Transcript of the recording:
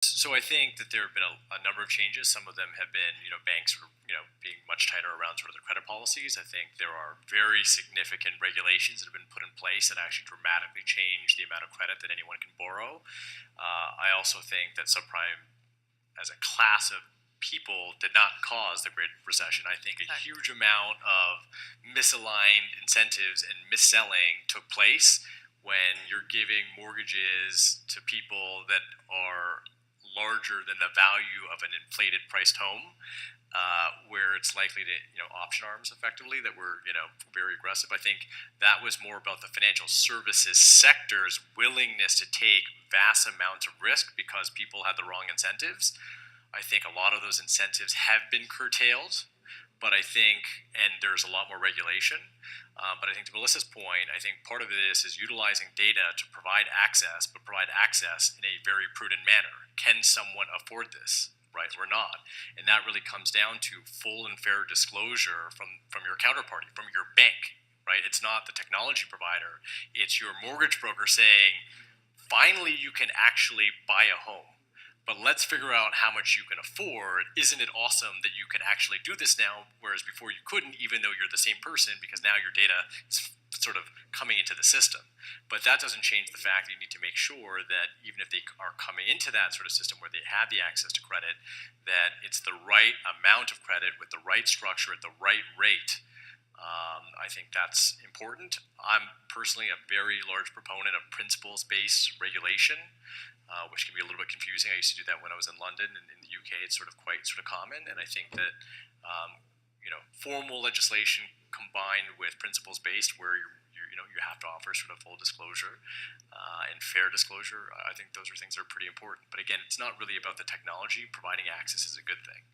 So I think that there have been a number of changes. Some of them have been, banks sort of, being much tighter around sort of their credit policies. I think there are very significant regulations that have been put in place that actually dramatically change the amount of credit that anyone can borrow. I also think that subprime as a class of people did not cause the Great Recession. I think a huge amount of misaligned incentives and mis-selling took place when you're giving mortgages to people that are larger than the value of an inflated priced home, where it's likely to, option arms effectively that were, very aggressive. I think that was more about the financial services sector's willingness to take vast amounts of risk because people had the wrong incentives. I think a lot of those incentives have been curtailed, but I think, and there's a lot more regulation. But I think to Melissa's point, I think part of this is utilizing data to provide access, but provide access in a very prudent manner. Can someone afford this, right, or not? And that really comes down to full and fair disclosure from your counterparty, from your bank, right? It's not the technology provider. It's your mortgage broker saying, finally, you can actually buy a home. But let's figure out how much you can afford. Isn't it awesome that you can actually do this now, whereas before you couldn't, even though you're the same person, because now your data is sort of coming into the system. But that doesn't change the fact that you need to make sure that even if they are coming into that sort of system where they have the access to credit, that it's the right amount of credit with the right structure at the right rate. I think that's important. I'm personally a very large proponent of principles-based regulation, which can be a little bit confusing. I used to do that when I was in London, and in the UK, it's quite common. And I think that formal legislation combined with principles-based, where you have to offer sort of full disclosure and fair disclosure. I think those are things that are pretty important. But again, it's not really about the technology. Providing access is a good thing.